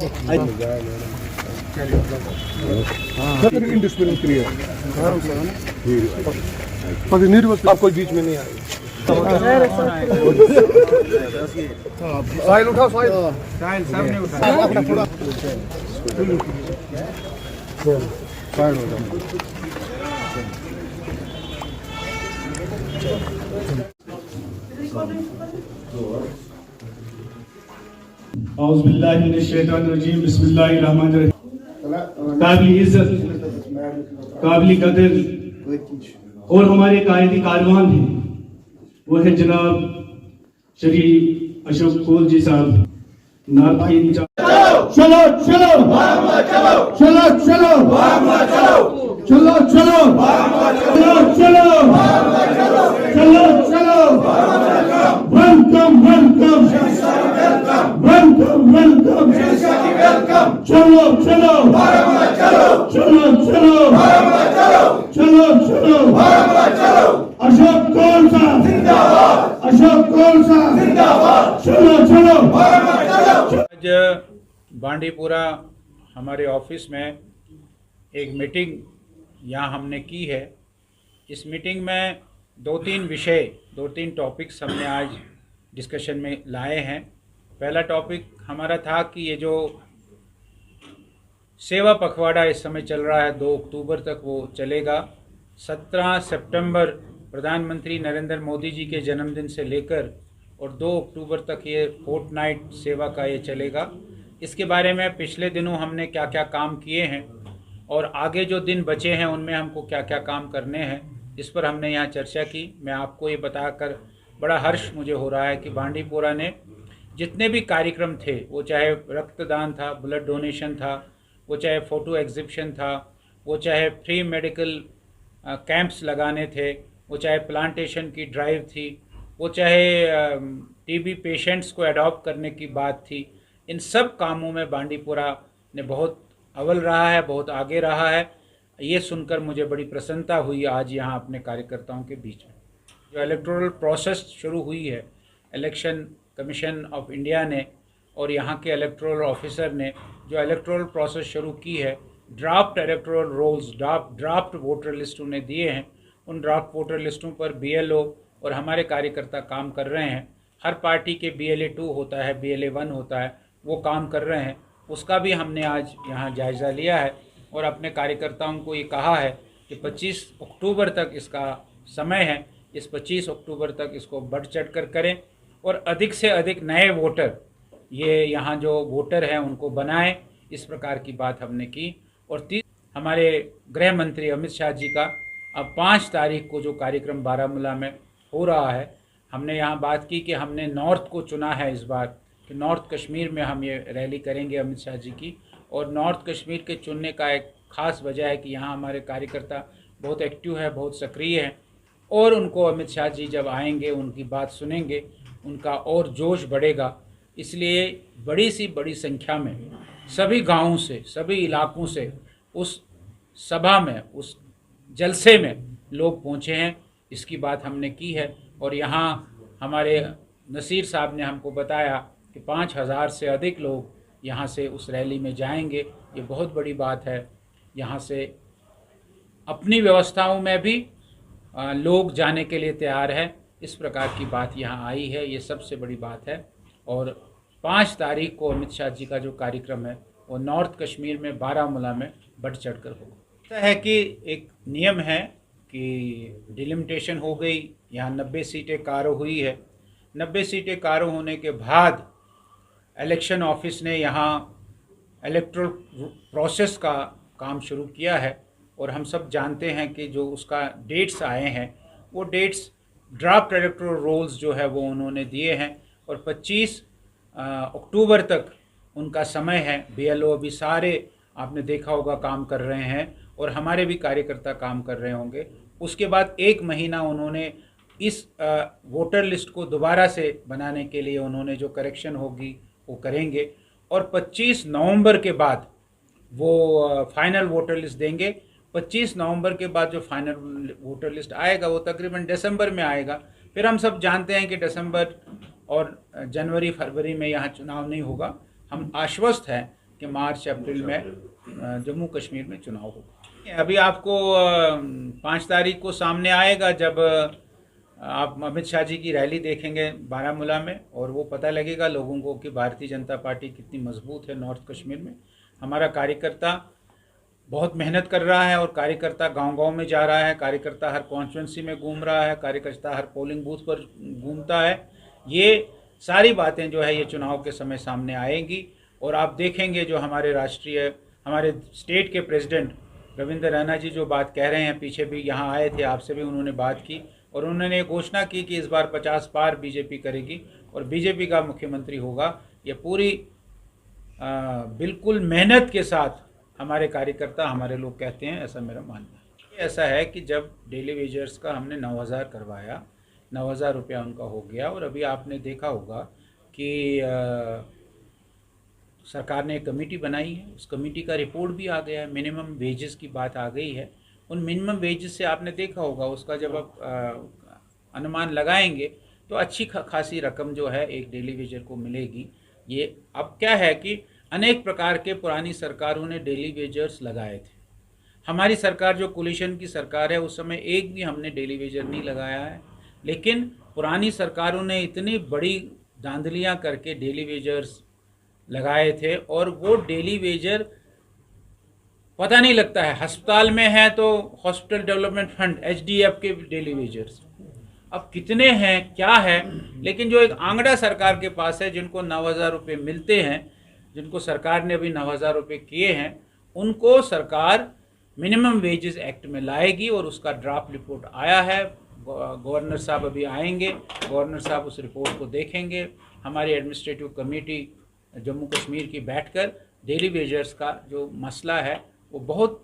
कोई बीच में नहीं आएगा। साहिल उठाओ, साहिल सब नहीं उठा। साहिल उठाओ। औज़ुबिल्लाहिमिनश्शैतानिर्रजीम बिस्मिल्लाहिर्रहमानिर्रहीम। काबिल इज्जत, काबिल कदर और हमारे कायदी कारवान हैं, वो है जनाब श्री अशोक कोल जी साहब। चलो चलो चलो चलो चलो चलो चलो चलो चलो चलो वेलकम वेलकम वेलकम वेलकम चलो चलो चलो चलो चलो चलो अशोक कौल साहब जिंदाबाद, अशोक कौल साहब जिंदाबाद, चलो चलो। आज बांडीपुरा हमारे ऑफिस में एक मीटिंग यहाँ हमने की है। इस मीटिंग में दो तीन टॉपिक्स हमने आज डिस्कशन में लाए हैं। पहला टॉपिक हमारा था कि ये जो सेवा पखवाड़ा इस समय चल रहा है 2 अक्टूबर तक वो चलेगा। 17 सितंबर प्रधानमंत्री नरेंद्र मोदी जी के जन्मदिन से लेकर और 2 अक्टूबर तक ये फोर्टनाइट सेवा का ये चलेगा। इसके बारे में पिछले दिनों हमने क्या क्या काम किए हैं और आगे जो दिन बचे हैं उनमें हमको क्या क्या काम करने हैं, इस पर हमने यहाँ चर्चा की। मैं आपको ये बताकर बड़ा हर्ष मुझे हो रहा है कि बांडीपुरा ने जितने भी कार्यक्रम थे, वो चाहे रक्तदान था, ब्लड डोनेशन था, वो चाहे फ़ोटो एग्जिबिशन था, वो चाहे फ्री मेडिकल कैंप्स लगाने थे, वो चाहे प्लांटेशन की ड्राइव थी, वो चाहे टीबी पेशेंट्स को अडॉप्ट करने की बात थी, इन सब कामों में बांडीपुरा ने बहुत अव्वल रहा है, बहुत आगे रहा है। ये सुनकर मुझे बड़ी प्रसन्नता हुई आज यहाँ अपने कार्यकर्ताओं के बीच में। जो इलेक्टोरल प्रोसेस शुरू हुई है, इलेक्शन कमीशन ऑफ इंडिया ने और यहाँ के इलेक्टोरल ऑफिसर ने जो इलेक्टोरल प्रोसेस शुरू की है, draft electoral rolls, draft voter list उन्हें दिए हैं। उन ड्राफ्ट वोटर लिस्टों पर BLO और हमारे कार्यकर्ता काम कर रहे हैं। हर पार्टी के BLA 2 होता है, BLA 1 होता है, वो काम कर रहे हैं। उसका भी हमने आज यहाँ जायज़ा लिया है और अपने कार्यकर्ताओं को ये कहा है कि 25 अक्टूबर तक इसका समय है। इस 25 अक्टूबर तक इसको बढ़ चढ़ कर करें और अधिक से अधिक नए वोटर, ये यहाँ जो वोटर हैं उनको बनाएं। इस प्रकार की बात हमने की। और हमारे गृह मंत्री अमित शाह जी का अब 5 तारीख को जो कार्यक्रम बारामूला में हो रहा है, हमने यहाँ बात की कि हमने नॉर्थ को चुना है इस बार कि नॉर्थ कश्मीर में हम ये रैली करेंगे अमित शाह जी की। और नॉर्थ कश्मीर के चुनने का एक ख़ास वजह है कि यहाँ हमारे कार्यकर्ता बहुत एक्टिव है, बहुत सक्रिय हैं और उनको अमित शाह जी जब आएंगे, उनकी बात सुनेंगे, उनका और जोश बढ़ेगा। इसलिए बड़ी संख्या में सभी गाँवों से, सभी इलाकों से उस सभा में, उस जलसे में लोग पहुँचे हैं। इसकी बात हमने की है और यहाँ हमारे नसीर साहब ने हमको बताया कि 5000 से अधिक लोग यहाँ से उस रैली में जाएंगे। ये बहुत बड़ी बात है। यहाँ से अपनी व्यवस्थाओं में भी लोग जाने के लिए तैयार है। इस प्रकार की बात यहाँ आई है, ये सबसे बड़ी बात है। और 5 तारीख को अमित शाह जी का जो कार्यक्रम है वो नॉर्थ कश्मीर में बारामूला में बढ़ चढ़ कर होगा। ऐसा है कि एक नियम है कि डिलिमिटेशन हो गई, यहाँ 90 सीटें कारो हुई है। 90 सीटें कारो होने के बाद इलेक्शन ऑफिस ने यहाँ इलेक्टोरल प्रोसेस का काम शुरू किया है और हम सब जानते हैं कि जो उसका डेट्स आए हैं वो डेट्स ड्राफ्ट इलेक्टोरल रोल्स जो है वो उन्होंने दिए हैं और 25 अक्टूबर तक उनका समय है। BLO अभी सारे आपने देखा होगा काम कर रहे हैं और हमारे भी कार्यकर्ता काम कर रहे होंगे। उसके बाद 1 महीना उन्होंने इस वोटर लिस्ट को दोबारा से बनाने के लिए उन्होंने जो करेक्शन होगी वो करेंगे और 25 नवंबर के बाद वो फाइनल वोटर लिस्ट देंगे। 25 नवंबर के बाद जो फाइनल वोटर लिस्ट आएगा वो तकरीबन दिसंबर में आएगा। फिर हम सब जानते हैं कि दिसंबर और जनवरी फरवरी में यहाँ चुनाव नहीं होगा। हम आश्वस्त हैं कि मार्च अप्रैल में जम्मू कश्मीर में चुनाव होगा। अभी आपको 5 तारीख को सामने आएगा जब आप अमित शाह जी की रैली देखेंगे बारामूला में, और वो पता लगेगा लोगों को कि भारतीय जनता पार्टी कितनी मजबूत है नॉर्थ कश्मीर में। हमारा कार्यकर्ता बहुत मेहनत कर रहा है और कार्यकर्ता गांव-गांव में जा रहा है, कार्यकर्ता हर कॉन्स्टिट्यूंसी में घूम रहा है, कार्यकर्ता हर पोलिंग बूथ पर घूमता है। ये सारी बातें जो है ये चुनाव के समय सामने आएंगी और आप देखेंगे जो हमारे स्टेट के प्रेसिडेंट रविंद्र रैना जी जो बात कह रहे हैं, पीछे भी यहाँ आए थे, आपसे भी उन्होंने बात की और उन्होंने घोषणा की कि इस बार 50 पार बीजेपी करेगी और बीजेपी का मुख्यमंत्री होगा। ये पूरी बिल्कुल मेहनत के साथ हमारे कार्यकर्ता, हमारे लोग कहते हैं, ऐसा मेरा मानना है। ऐसा है कि जब डेली वेजर्स का हमने 9,000 करवाया, 9,000 रुपया उनका हो गया और अभी आपने देखा होगा कि सरकार ने एक कमेटी बनाई है, उस कमेटी का रिपोर्ट भी आ गया है, मिनिमम वेजेस की बात आ गई है। उन मिनिमम वेजेस से आपने देखा होगा उसका जब आप अनुमान लगाएंगे तो अच्छी खासी रकम जो है एक डेली वेजर को मिलेगी। ये अब क्या है कि अनेक प्रकार के पुरानी सरकारों ने डेली वेजर्स लगाए थे। हमारी सरकार जो कोलिशन की सरकार है उस समय एक भी हमने डेली वेजर नहीं लगाया है, लेकिन पुरानी सरकारों ने इतनी बड़ी धांधलियां करके डेली वेजर्स लगाए थे और वो डेली वेजर पता नहीं लगता है। अस्पताल में है तो हॉस्पिटल डेवलपमेंट फंड HDF के डेली वेजर्स अब कितने हैं क्या है, लेकिन जो एक आंकड़ा सरकार के पास है जिनको 9,000 रुपये मिलते हैं, जिनको सरकार ने अभी 9,000 रुपये किए हैं, उनको सरकार मिनिमम वेजेस एक्ट में लाएगी और उसका ड्राफ्ट रिपोर्ट आया है। गवर्नर साहब अभी आएंगे, गवर्नर साहब उस रिपोर्ट को देखेंगे। हमारी एडमिनिस्ट्रेटिव कमेटी जम्मू कश्मीर की बैठकर डेली वेजर्स का जो मसला है वो बहुत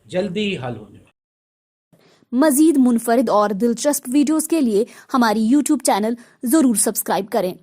जल्दी ही हल होने वाला। मजीद मुनफरिद और दिलचस्प वीडियोस के लिए हमारी YouTube चैनल जरूर सब्सक्राइब करें।